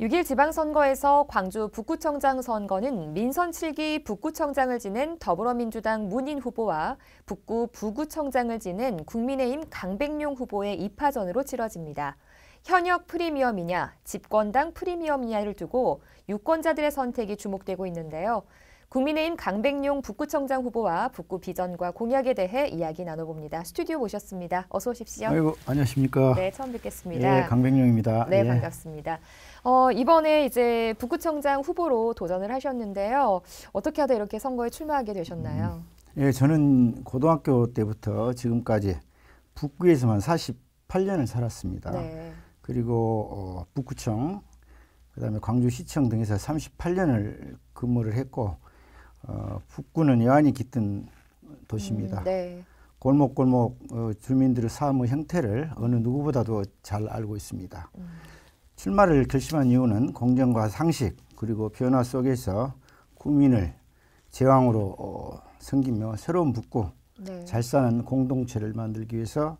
6일 지방선거에서 광주 북구청장 선거는 민선 7기 북구청장을 지낸 더불어민주당 문인 후보와 북구 부구청장을 지낸 국민의힘 강백룡 후보의 2파전으로 치러집니다. 현역 프리미엄이냐, 집권당 프리미엄이냐를 두고 유권자들의 선택이 주목되고 있는데요. 국민의힘 강백룡 북구청장 후보와 북구 비전과 공약에 대해 이야기 나눠봅니다. 스튜디오 모셨습니다. 어서 오십시오. 아이고, 안녕하십니까. 네, 처음 뵙겠습니다. 예, 강백룡입니다. 네, 예. 반갑습니다. 이번에 이제 북구청장 후보로 도전을 하셨는데요. 어떻게 하다 이렇게 선거에 출마하게 되셨나요? 예, 저는 고등학교 때부터 지금까지 북구에서만 48년을 살았습니다. 네. 그리고 북구청, 그다음에 광주시청 등에서 38년을 근무를 했고, 북구는 여한이 깃든 도시입니다. 네. 골목골목 주민들의 삶의 형태를 어느 누구보다도 잘 알고 있습니다. 출마를 결심한 이유는 공정과 상식 그리고 변화 속에서 국민을 제왕으로 섬기며 새로운 북구, 네. 잘 사는 공동체를 만들기 위해서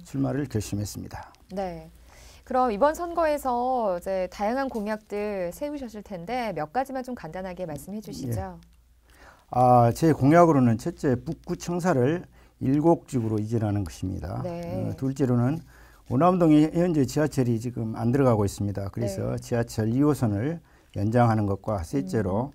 출마를 결심했습니다. 네. 그럼 이번 선거에서 이제 다양한 공약들 세우셨을 텐데 몇 가지만 좀 간단하게 말씀해 주시죠. 제 공약으로는 첫째, 북구청사를 7지구로 이전하는 것입니다. 네. 둘째로는 오남동에 현재 지하철이 지금 안 들어가고 있습니다. 그래서 네. 지하철 2호선을 연장하는 것과 셋째로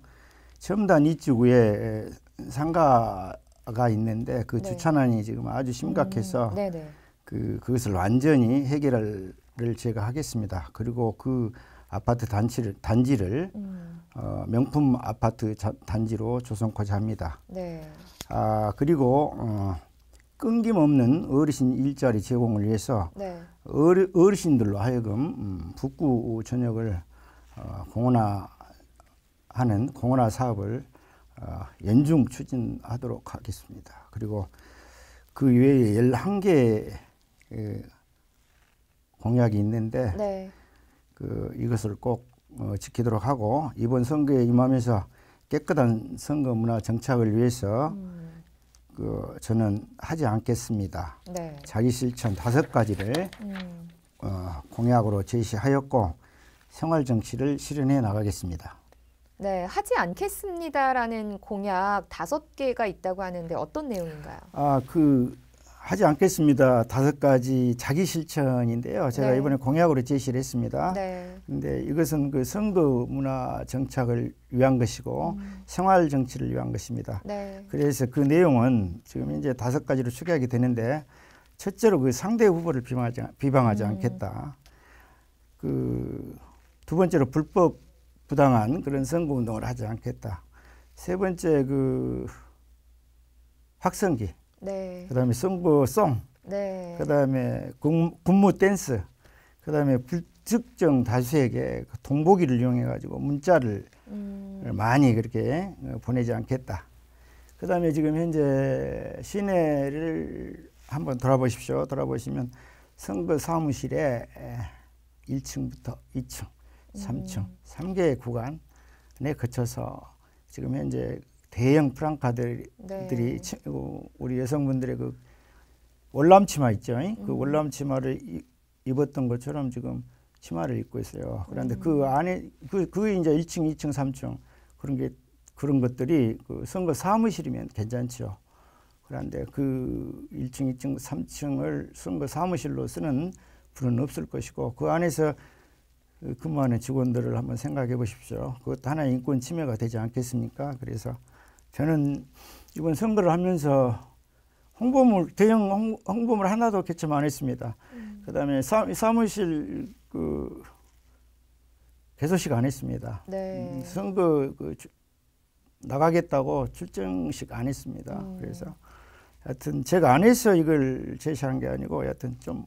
첨단 2지구에 상가가 있는데 그 네. 주차난이 지금 아주 심각해서 네네. 그것을 완전히 해결을 제가 하겠습니다. 그리고 그 아파트 단지를 명품 아파트 단지로 조성하고자 합니다. 네. 그리고 끊김없는 어르신 일자리 제공을 위해서 네. 어르신들로 하여금 북구 전역을 공원화하는 공원화 사업을 연중 추진하도록 하겠습니다. 그리고 그 외에 11개 공약이 있는데 네. 이것을 꼭 지키도록 하고 이번 선거에 임하면서 깨끗한 선거 문화 정착을 위해서 저는 하지 않겠습니다. 네. 자기 실천 5가지를 공약으로 제시하였고 생활 정치를 실현해 나가겠습니다. 네, 하지 않겠습니다라는 공약 5개가 있다고 하는데 어떤 내용인가요? 하지 않겠습니다. 5가지 자기 실천인데요. 제가 네. 이번에 공약으로 제시를 했습니다. 네. 근데 이것은 그 선거 문화 정착을 위한 것이고 생활 정치를 위한 것입니다. 네. 그래서 그 내용은 지금 이제 5가지로 추계하게 되는데 첫째로 그 상대 후보를 비방하지 않겠다. 두 번째로 불법 부당한 그런 선거 운동을 하지 않겠다. 세 번째 확성기. 네. 그다음에 선거송. 네. 그다음에 군무 댄스. 그다음에 불특정 다수에게 동보기를 이용해 가지고 문자를 많이 그렇게 보내지 않겠다. 그다음에 지금 현재 시내를 한번 돌아보십시오. 돌아보시면 선거 사무실에 1층부터 2층, 3층, 3개의 구간에 거쳐서 지금 현재 대형 프랑카들이 네. 우리 여성분들의 그 월남치마 있죠. 그 월남치마를 입었던 것처럼 지금 치마를 입고 있어요. 그런데 그 안에 그 이제 1층, 2층, 3층 그런 것들이 그 선거 사무실이면 괜찮죠. 그런데 그 1층, 2층, 3층을 선거 사무실로 쓰는 분은 없을 것이고 그 안에서 근무하는 직원들을 한번 생각해 보십시오. 그것도 하나의 인권 침해가 되지 않겠습니까? 그래서 저는 이번 선거를 하면서 대형 홍보물 하나도 개최 안 했습니다. 그다음에 사무실 개소식 안 했습니다. 네. 선거 나가겠다고 출정식 안 했습니다. 그래서 하여튼 제가 안 해서 이걸 제시한 게 아니고 하여튼 좀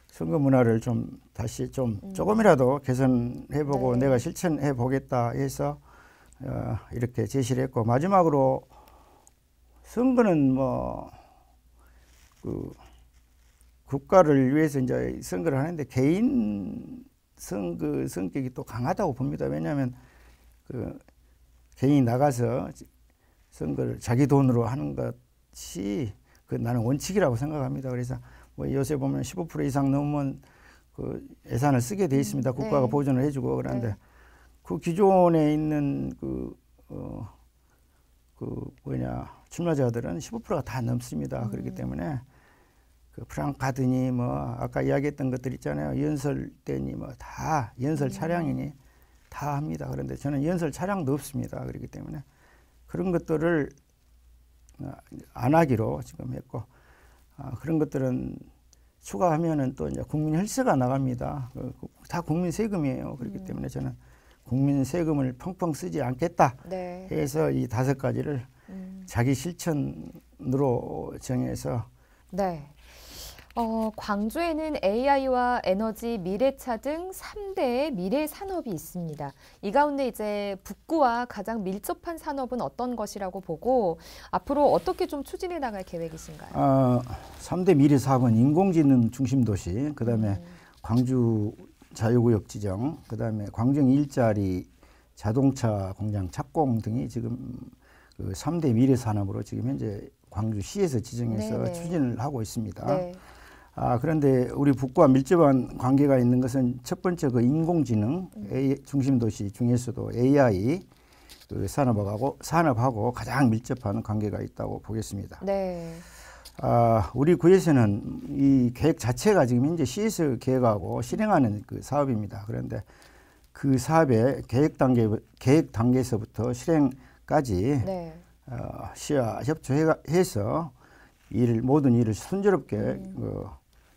선거 문화를 좀 다시 조금이라도 개선해보고 네. 내가 실천해 보겠다 해서 이렇게 제시를 했고 마지막으로 선거는 국가를 위해서 이제 선거를 하는데 개인 선거 성격이 또 강하다고 봅니다. 왜냐하면 개인이 나가서 선거를 자기 돈으로 하는 것이 나는 원칙이라고 생각합니다. 그래서 요새 보면 15% 이상 넘으면 그 예산을 쓰게 돼 있습니다. 국가가 네. 보존을 해주고. 그런데 네. 그 기존에 있는 출마자들은 15%가 다 넘습니다. 그렇기 때문에 그 프랑카드니 뭐 아까 이야기했던 것들 있잖아요. 연설 때니 뭐 다 연설 차량이니 다 합니다. 그런데 저는 연설 차량도 없습니다. 그렇기 때문에 그런 것들을 안 하기로 지금 했고, 그런 것들은 추가하면은 또 이제 국민 혈세가 나갑니다. 다 국민 세금이에요. 그렇기 때문에 저는 국민 세금을 펑펑 쓰지 않겠다 네. 해서 이 5가지를 자기 실천으로 정해서. 네. 광주에는 AI와 에너지, 미래차 등 3대의 미래 산업이 있습니다. 이 가운데 이제 북구와 가장 밀접한 산업은 어떤 것이라고 보고 앞으로 어떻게 좀 추진해 나갈 계획이신가요? 3대 미래 사업은 인공지능 중심 도시, 그다음에 광주 자유구역 지정, 그다음에 광정 일자리, 자동차 공장 착공 등이 지금 그 3대 미래 산업으로 지금 현재 광주시에서 지정해서 네네. 추진을 하고 있습니다. 네. 그런데 우리 북구와 밀접한 관계가 있는 것은 첫 번째 그 인공지능 중심 도시 중에서도 AI 그 산업하고 가장 밀접한 관계가 있다고 보겠습니다. 네. 우리 구에서는 이 계획 자체가 지금 현재 시에서 계획하고 실행하는 그 사업입니다. 그런데 그 사업의 계획 단계에서부터 실행까지 네. 시와 협조해서 모든 일을 순조롭게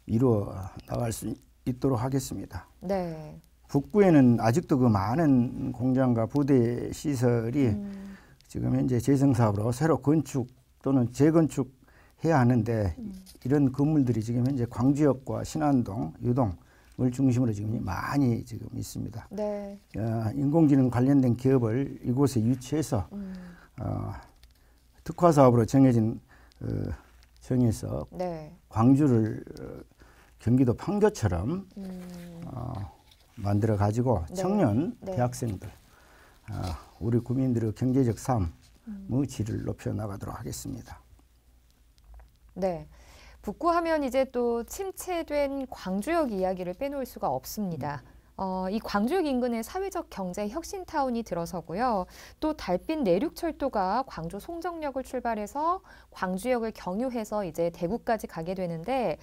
이루어 나갈 수 있도록 하겠습니다. 네. 북구에는 아직도 그 많은 공장과 부대 시설이 지금 현재 재생 사업으로 새로 건축 또는 재건축해야 하는데 이런 건물들이 지금 현재 광주역과 신안동, 유동을 중심으로 지금 많이 지금 있습니다. 네. 인공지능 관련된 기업을 이곳에 유치해서 특화 사업으로 정해서 네. 광주를 경기도 판교처럼 만들어 가지고 네. 청년 네. 대학생들 우리 국민들의 경제적 삶의 질을 높여 나가도록 하겠습니다. 네. 북구하면 이제 또 침체된 광주역 이야기를 빼놓을 수가 없습니다. 이 광주역 인근에 사회적 경제 혁신타운이 들어서고요. 또 달빛 내륙철도가 광주 송정역을 출발해서 광주역을 경유해서 이제 대구까지 가게 되는데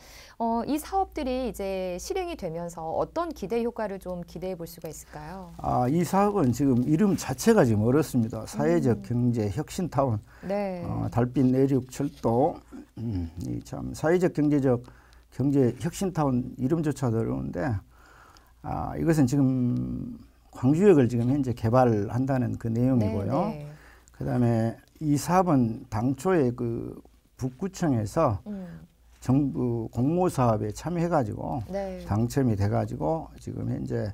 이 사업들이 이제 실행이 되면서 어떤 기대 효과를 좀 기대해 볼 수가 있을까요? 이 사업은 지금 이름 자체가 지금 어렵습니다. 사회적 경제 혁신타운, 네. 달빛 내륙철도, 이 참 사회적 경제 혁신타운 이름조차도 어려운데. 이것은 지금 광주역을 지금 현재 개발한다는 그 내용이고요. 네. 그다음에 이 사업은 당초에 그 북구청에서 정부 공모 사업에 참여해가지고 네. 당첨이 돼가지고 지금 현재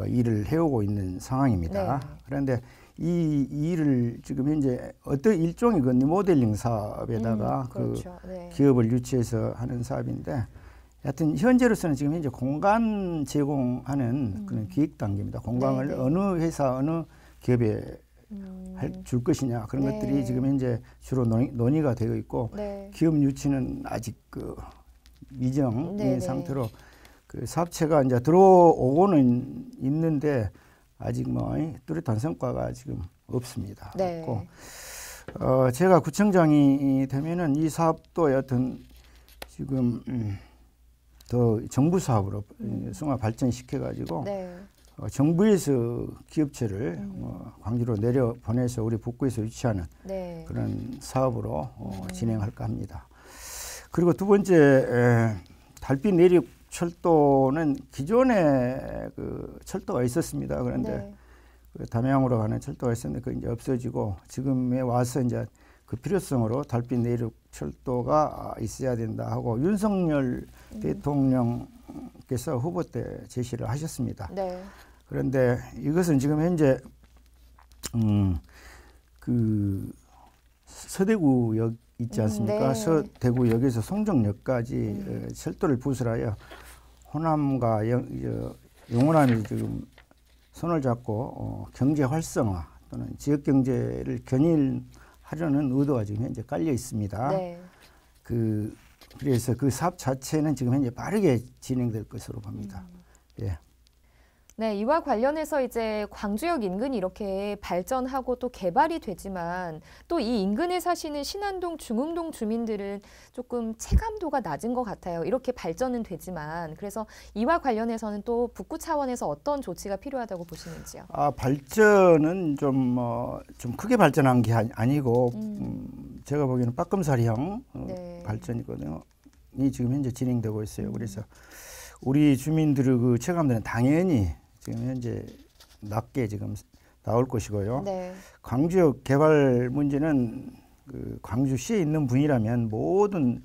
일을 해오고 있는 상황입니다. 네. 그런데 이 일을 지금 현재 어떤 일종의 그 리모델링 사업에다가 그렇죠. 그 네. 기업을 유치해서 하는 사업인데. 여하튼 현재로서는 지금 현재 공간 제공하는 그런 기획 단계입니다. 공간을 네네. 어느 회사, 어느 기업에 줄 것이냐 그런 네. 것들이 지금 현재 주로 논의가 되어 있고 네. 기업 유치는 아직 그 미정인 네네. 상태로 그 사업체가 이제 들어오고는 있는데 아직 뭐 뚜렷한 성과가 지금 없습니다. 네. 없고 제가 구청장이 되면은 이 사업도 여하튼 지금 더 정부 사업으로 승화 발전시켜가지고 네. 정부에서 기업체를 광주로 내려 보내서 우리 북구에서 유치하는 네. 그런 사업으로 진행할까 합니다. 그리고 두 번째 달빛 내륙 철도는 기존에 그 철도가 있었습니다. 그런데 네. 그 담양으로 가는 철도가 있었는데 그 이제 없어지고 지금에 와서 이제 그 필요성으로 달빛 내륙 철도가 있어야 된다 하고 윤석열 대통령께서 후보 때 제시를 하셨습니다. 네. 그런데 이것은 지금 현재 그 서대구역 있지 않습니까? 네. 서대구역에서 송정역까지 철도를 부설하여 호남과 영호남이 지금 손을 잡고 경제 활성화 또는 지역 경제를 견인하려는 의도가 지금 현재 깔려 있습니다. 네. 그 그래서 그 사업 자체는 지금 현재 빠르게 진행될 것으로 봅니다. 예. 네, 이와 관련해서 이제 광주역 인근이 이렇게 발전하고 또 개발이 되지만 또 이 인근에 사시는 신안동, 중흥동 주민들은 조금 체감도가 낮은 것 같아요. 이렇게 발전은 되지만 그래서 이와 관련해서는 또 북구 차원에서 어떤 조치가 필요하다고 보시는지요? 발전은 좀 크게 발전한 게 아니고 제가 보기에는 빠끔사리형 네. 발전이거든요. 이 지금 현재 진행되고 있어요. 그래서 우리 주민들의 그 체감들은 당연히 지금 현재 낮게 지금 나올 것이고요. 네. 광주역 개발 문제는 그 광주시에 있는 분이라면 모든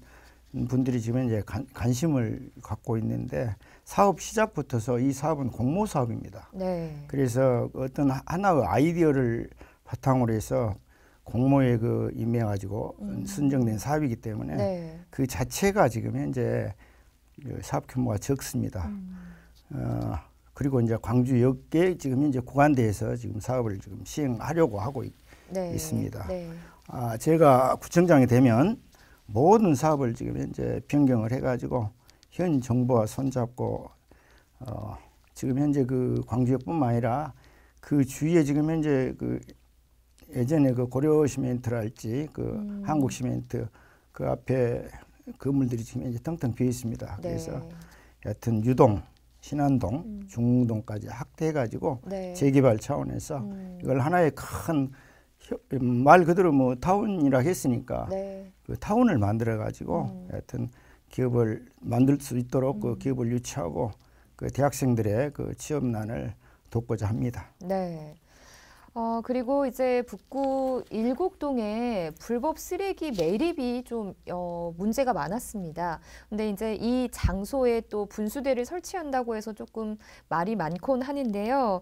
분들이 지금 현재 관심을 갖고 있는데 사업 시작부터서 이 사업은 공모 사업입니다. 네. 그래서 어떤 하나의 아이디어를 바탕으로 해서 공모에 그 임해가지고 선정된 사업이기 때문에 네. 그 자체가 지금 현재 사업 규모가 적습니다. 그리고 이제 광주역계 지금 현재 구간대에서 지금 사업을 지금 시행하려고 하고 네. 있습니다. 네. 제가 구청장이 되면 모든 사업을 지금 현재 변경을 해가지고 현 정부와 손잡고 지금 현재 그 광주역뿐만 아니라 그 주위에 지금 현재 그 예전에 그 고려시멘트랄지 그 한국시멘트 그 앞에 건물들이 지금 현재 텅텅 비어 있습니다. 네. 그래서 여하튼 유동, 신안동, 중흥동까지 확대해가지고 네. 재개발 차원에서 이걸 하나의 큰 말 그대로 뭐 타운이라 했으니까 네. 그 타운을 만들어가지고 여하튼 기업을 만들 수 있도록 그 기업을 유치하고 그 대학생들의 그 취업난을 돕고자 합니다. 네. 그리고 이제 북구 일곡동에 불법 쓰레기 매립이 좀 문제가 많았습니다. 근데 이제 이 장소에 또 분수대를 설치한다고 해서 조금 말이 많곤 하는데요.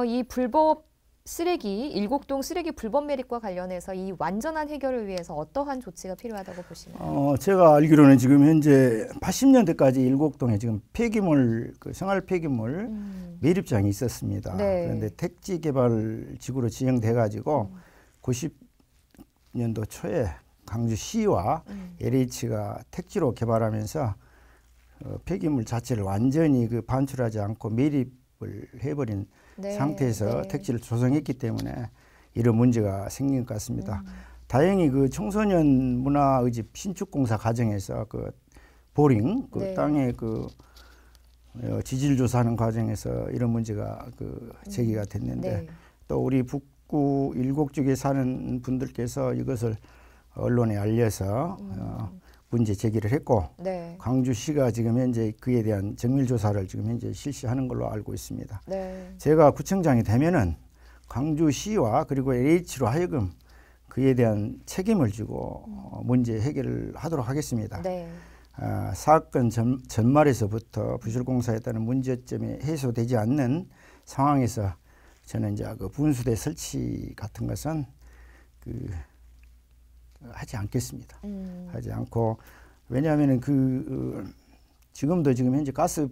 이 불법 쓰레기, 일곡동 쓰레기 불법 매립과 관련해서 이 완전한 해결을 위해서 어떠한 조치가 필요하다고 보시나요? 제가 알기로는 지금 현재 80년대까지 일곡동에 지금 폐기물, 그 생활 폐기물 매립장이 있었습니다. 네. 그런데 택지 개발 지구로 지정돼 가지고 90년도 초에 광주시와 LH가 택지로 개발하면서 폐기물 자체를 완전히 그 반출하지 않고 매립을 해버린 네. 상태에서 네. 택지를 조성했기 때문에 이런 문제가 생긴 것 같습니다. 다행히 그 청소년 문화의집 신축공사 과정에서 그 보링 그 네. 땅에 그 지질 조사하는 과정에서 이런 문제가 그 제기가 됐는데 네. 또 우리 북구 일곡 쪽에 사는 분들께서 이것을 언론에 알려서 문제 제기를 했고 네. 광주시가 지금 현재 그에 대한 정밀 조사를 지금 현재 실시하는 걸로 알고 있습니다. 네. 제가 구청장이 되면은 광주시와 그리고 LH로 하여금 그에 대한 책임을 지고 문제 해결을 하도록 하겠습니다. 네. 사건 전말에서부터 부실공사에 따른 문제점이 해소되지 않는 상황에서 저는 이제 그 분수대 설치 같은 것은 하지 않겠습니다. 하지 않고 왜냐하면은 지금도 지금 현재 가스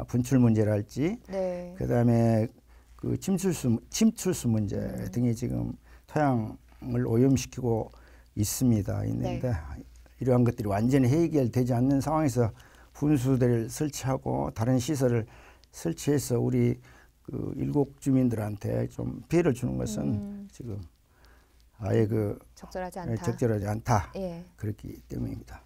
분출 문제랄지 네. 그다음에 그 침출수 문제 등이 지금 토양을 오염시키고 있는데 네. 이러한 것들이 완전히 해결되지 않는 상황에서 분수대를 설치하고 다른 시설을 설치해서 우리 그 일곡 주민들한테 좀 피해를 주는 것은 지금 아예 적절하지 않다. 적절하지 않다. 예. 그렇기 때문입니다.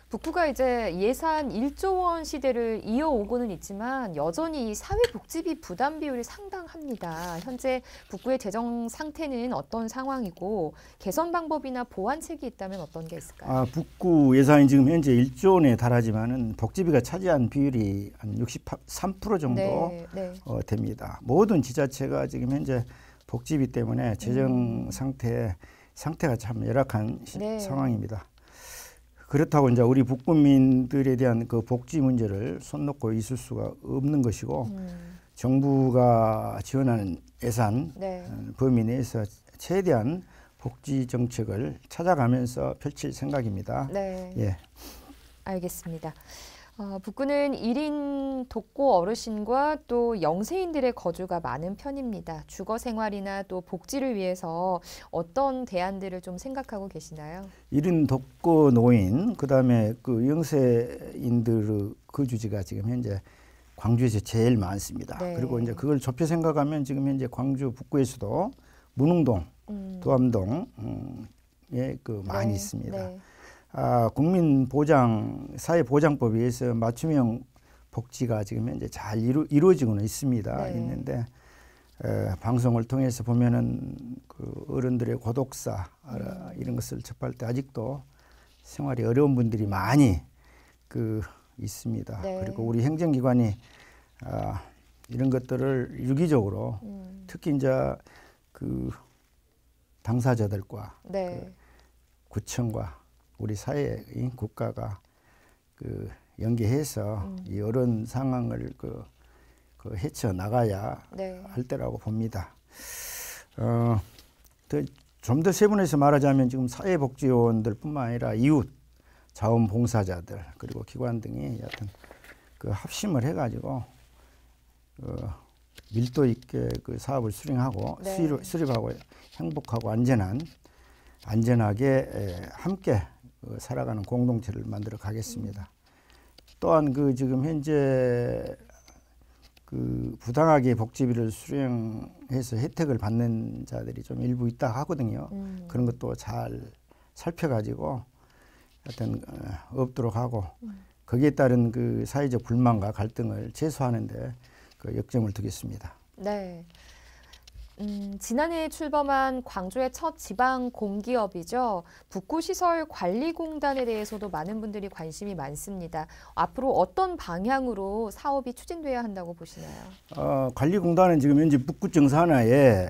북구가 이제 예산 1조 원 시대를 이어오고는 있지만 여전히 사회복지비 부담 비율이 상당합니다. 현재 북구의 재정 상태는 어떤 상황이고 개선 방법이나 보완책이 있다면 어떤 게 있을까요? 북구 예산이 지금 현재 1조 원에 달하지만은 복지비가 차지한 비율이 한 63% 정도 네, 네. 됩니다. 모든 지자체가 지금 현재 복지비 때문에 재정 상태가 참 열악한 네. 상황입니다. 그렇다고 이제 우리 북구민들에 대한 그 복지 문제를 손 놓고 있을 수가 없는 것이고 정부가 지원하는 예산 네. 범위 내에서 최대한 복지 정책을 찾아가면서 펼칠 생각입니다. 네. 예. 알겠습니다. 북구는 1인 독고 어르신과 또 영세인들의 거주가 많은 편입니다. 주거 생활이나 또 복지를 위해서 어떤 대안들을 좀 생각하고 계시나요? 1인 독거 노인, 그다음에 그 영세인들의 거주지가 지금 현재 광주에서 제일 많습니다. 네. 그리고 이제 그걸 좁혀 생각하면 지금 현재 광주 북구에서도 문흥동, 도암동에 그 많이 네, 있습니다. 네. 사회보장법에 의해서 맞춤형 복지가 지금 현재 잘 이루어지고는 있습니다. 네. 있는데 방송을 통해서 보면은 그 어른들의 고독사 이런 것을 접할 때 아직도 생활이 어려운 분들이 많이 그 있습니다. 네. 그리고 우리 행정기관이 이런 것들을 유기적으로 특히 이제 그 당사자들과 네. 그 구청과 우리 사회의 국가가 그 연계해서 이 어려운 상황을 그 헤쳐 나가야 네. 할 때라고 봅니다. 좀 더 세분해서 말하자면 지금 사회복지요원들뿐만 아니라 이웃, 자원봉사자들 그리고 기관 등이 여튼 그 합심을 해가지고 밀도 있게 그 사업을 수행하고 네. 수립하고 행복하고 안전하게 함께 살아가는 공동체를 만들어 가겠습니다. 또한 그 지금 현재 그 부당하게 복지비를 수령해서 혜택을 받는 자들이 좀 일부 있다 하거든요. 그런 것도 잘 살펴가지고 하여튼 없도록 하고 거기에 따른 그 사회적 불만과 갈등을 제소하는데 그 역점을 두겠습니다. 네. 지난해 출범한 광주의 첫 지방 공기업이죠. 북구시설관리공단에 대해서도 많은 분들이 관심이 많습니다. 앞으로 어떤 방향으로 사업이 추진돼야 한다고 보시나요? 관리공단은 지금 현재 북구청 산하에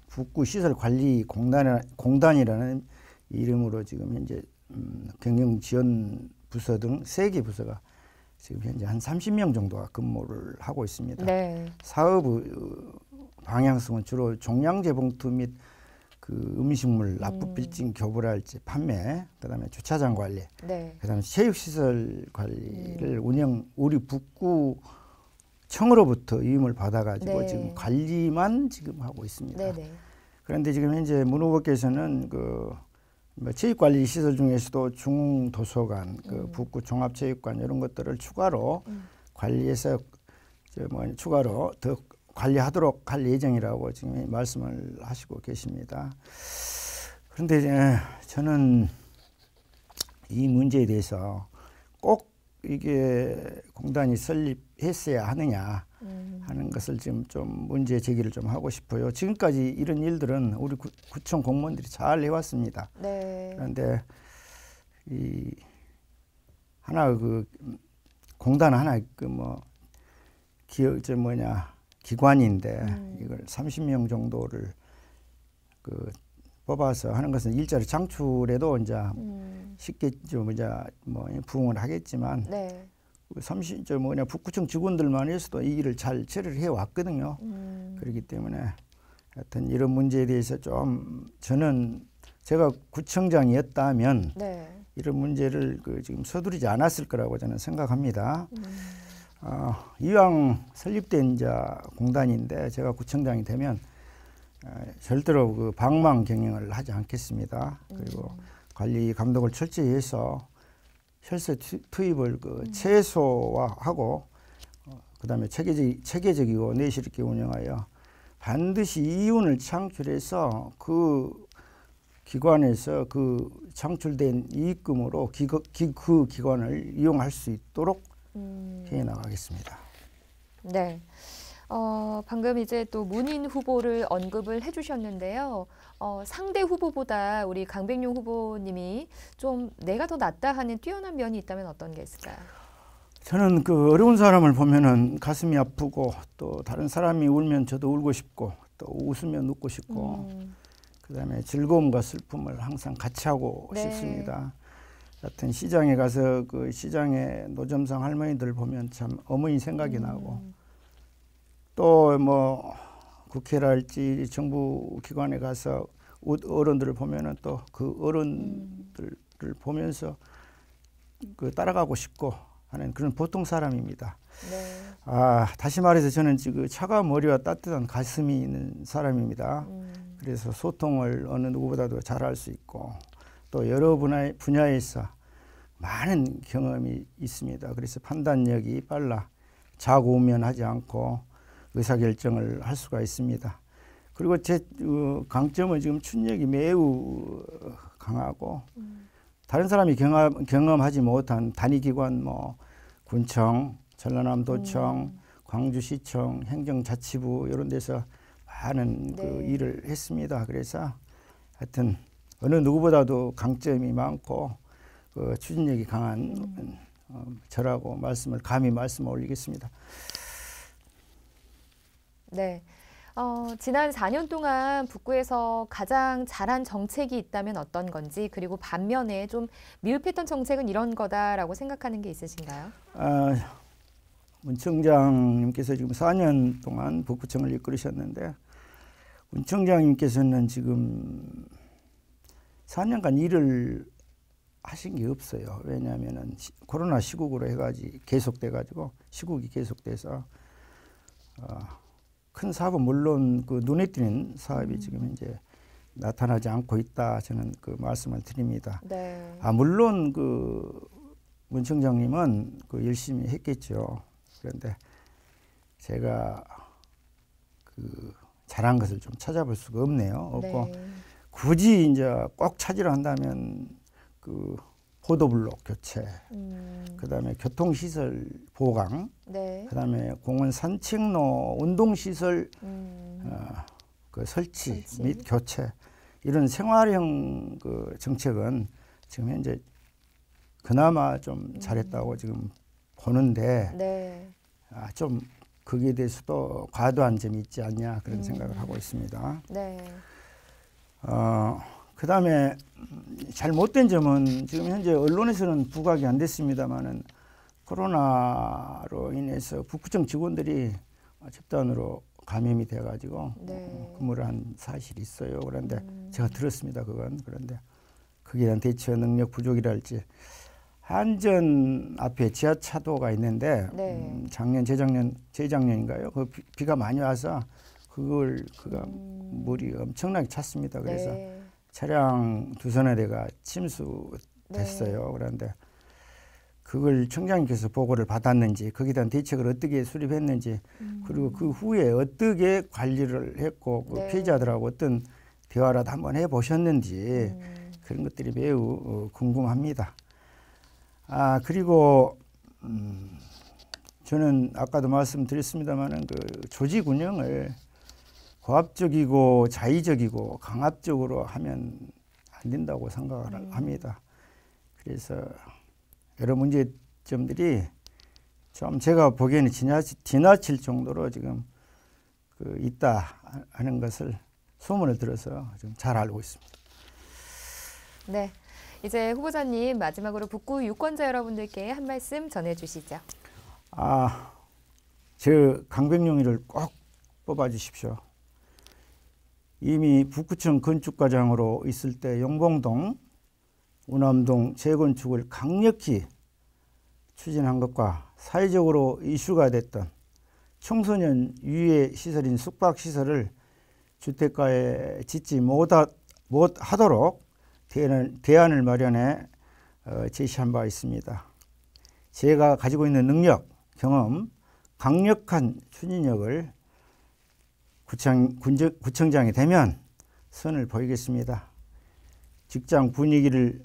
북구시설관리공단이라는 이름으로 지금 현재 경영지원 부서 등 3개 부서가 지금 현재 한 30명 정도가 근무를 하고 있습니다. 네. 사업의 방향성은 주로 종량제 봉투 및 그 음식물 납부 빌딩 교부랄지 판매, 그다음에 주차장 관리, 네. 그다음에 체육시설 관리를 우리 북구청으로부터 위임을 받아가지고 네. 지금 관리만 지금 하고 있습니다. 네네. 그런데 지금 현재 문 후보께서는 체육관리 시설 중에서도 중도서관, 북구 종합체육관 이런 것들을 추가로 관리해서 추가로 더 관리하도록 할 예정이라고 지금 말씀을 하시고 계십니다. 그런데 저는 이 문제에 대해서 꼭 이게 공단이 설립했어야 하느냐 하는 것을 지금 좀 문제 제기를 좀 하고 싶어요. 지금까지 이런 일들은 우리 구청 공무원들이 잘 해왔습니다. 네. 그런데 공단 하나 기관인데 이걸 30명 정도를 뽑아서 하는 것은 일자리 창출에도 이제 쉽게 부응을 하겠지만 네. 북구청 직원들만 해서도 이 일을 잘 처리를 해 왔거든요. 그렇기 때문에 하여튼 이런 문제에 대해서 좀 저는 제가 구청장이었다면 네. 이런 문제를 지금 서두르지 않았을 거라고 저는 생각합니다. 이왕 설립된 공단인데 제가 구청장이 되면 절대로 그 방망 경영을 하지 않겠습니다. 그리고 관리 감독을 철저히 해서 혈세 투입을 최소화하고 그다음에 체계적이고 내실 있게 운영하여 반드시 이윤을 창출해서 그 기관에서 그 창출된 이익금으로 그 기관을 이용할 수 있도록 해 나가겠습니다. 네. 방금 이제 또 문인 후보를 언급을 해주셨는데요. 상대 후보보다 우리 강백룡 후보님이 좀 내가 더 낫다 하는 뛰어난 면이 있다면 어떤 게 있을까요? 저는 그 어려운 사람을 보면은 가슴이 아프고 또 다른 사람이 울면 저도 울고 싶고 또 웃으면 웃고 싶고 그다음에 즐거움과 슬픔을 항상 같이 하고 네. 싶습니다. 하여튼 시장에 가서 그 시장에 노점상 할머니들 보면 참 어머니 생각이 나고 또 국회랄지 정부 기관에 가서 어른들을 보면은 또 그 어른들을 보면서 따라가고 싶고 하는 그런 보통 사람입니다. 네. 다시 말해서 저는 지금 차가운 머리와 따뜻한 가슴이 있는 사람입니다. 그래서 소통을 어느 누구보다도 잘할 수 있고 또 여러 분야에서 많은 경험이 있습니다. 그래서 판단력이 빨라 자고우면하지 않고 의사결정을 할 수가 있습니다. 그리고 제 강점은 지금 추진력이 매우 강하고 다른 사람이 경험하지 못한 단위기관 뭐 군청, 전라남도청, 광주시청, 행정자치부 이런 데서 많은 네. 그 일을 했습니다. 그래서 하여튼 어느 누구보다도 강점이 많고 그 추진력이 강한 저라고 감히 말씀을 올리겠습니다. 네. 지난 4년 동안 북구에서 가장 잘한 정책이 있다면 어떤 건지, 그리고 반면에 좀 미흡했던 정책은 이런 거다라고 생각하는 게 있으신가요? 문 청장님께서 지금 4년 동안 북구청을 이끌으셨는데 문 청장님께서는 지금 4년간 일을 하신 게 없어요. 왜냐하면은 코로나 시국으로 해가지고 계속돼가지고 시국이 계속돼서 큰 사업은 물론 그 눈에 띄는 사업이 지금 이제 나타나지 않고 있다. 저는 그 말씀을 드립니다. 네. 물론 그 문 청장님은 그 열심히 했겠죠. 그런데 제가 그 잘한 것을 좀 찾아볼 수가 없네요. 없고 네. 굳이 이제 꼭 찾으려 한다면 그 포도블록 교체, 그다음에 교통시설 보강, 네. 그다음에 공원 산책로 운동시설 그 설치 및 교체 이런 생활형 그 정책은 지금 현재 그나마 좀 잘했다고 지금 보는데 네. 좀 거기에 대해서도 과도한 점이 있지 않냐 그런 생각을 하고 있습니다. 네. 그다음에 잘못된 점은 지금 현재 언론에서는 부각이 안 됐습니다만은 코로나로 인해서 북구청 직원들이 집단으로 감염이 돼가지고 네. 근무를 한 사실이 있어요. 그런데 제가 들었습니다. 그런데 거기에 대한 대처 능력 부족이랄지 한전 앞에 지하차도가 있는데 네. 재작년인가요? 그 비가 많이 와서 그가 물이 엄청나게 찼습니다. 그래서 네. 차량 두서너 대가 침수됐어요. 네. 그런데 그걸 청장님께서 보고를 받았는지 거기에 대한 대책을 어떻게 수립했는지 그리고 그 후에 어떻게 관리를 했고 그 네. 피해자들하고 어떤 대화라도 한번 해보셨는지 그런 것들이 매우 궁금합니다. 그리고 저는 아까도 말씀드렸습니다마는 그 조직 운영을 고압적이고 자의적이고 강압적으로 하면 안 된다고 생각을 합니다. 그래서 여러 문제점들이 좀 제가 보기에는 지나칠 정도로 지금 그 있다 하는 것을 소문을 들어서 좀 잘 알고 있습니다. 네. 이제 후보자님 마지막으로 북구 유권자 여러분들께 한 말씀 전해주시죠. 저 강백룡이를 꼭 뽑아주십시오. 이미 북구청 건축과장으로 있을 때 용봉동, 우남동 재건축을 강력히 추진한 것과 사회적으로 이슈가 됐던 청소년 유해 시설인 숙박시설을 주택가에 짓지 못하도록 대안을 마련해 제시한 바 있습니다. 제가 가지고 있는 능력, 경험, 강력한 추진력을 구청장이 되면 선을 보이겠습니다. 직장 분위기를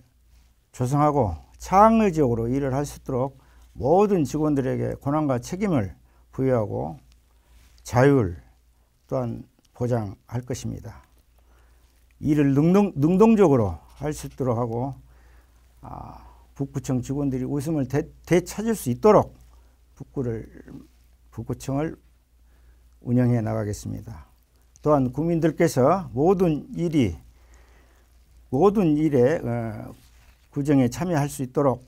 조성하고 창의적으로 일을 할 수 있도록 모든 직원들에게 권한과 책임을 부여하고 자율 또한 보장할 것입니다. 일을 능동적으로 할 수 있도록 하고 북구청 직원들이 웃음을 되찾을 수 있도록 북구청을 운영해 나가겠습니다. 또한 국민들께서 모든 일에 구정에 참여할 수 있도록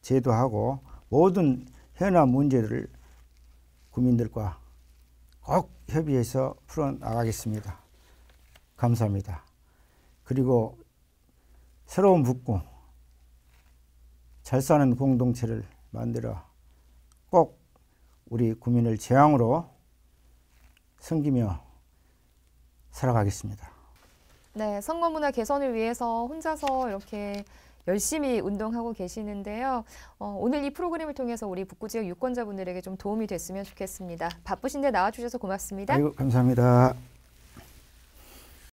제도하고 모든 현안 문제들을 국민들과 꼭 협의해서 풀어나가겠습니다. 감사합니다. 그리고 새로운 북구, 잘 사는 공동체를 만들어 꼭 우리 구민을 재앙으로 섬기며 살아가겠습니다. 네, 선거 문화 개선을 위해서 혼자서 이렇게 열심히 운동하고 계시는데요. 오늘 이 프로그램을 통해서 우리 북구 지역 유권자분들에게 좀 도움이 됐으면 좋겠습니다. 바쁘신데 나와주셔서 고맙습니다. 아이고, 감사합니다.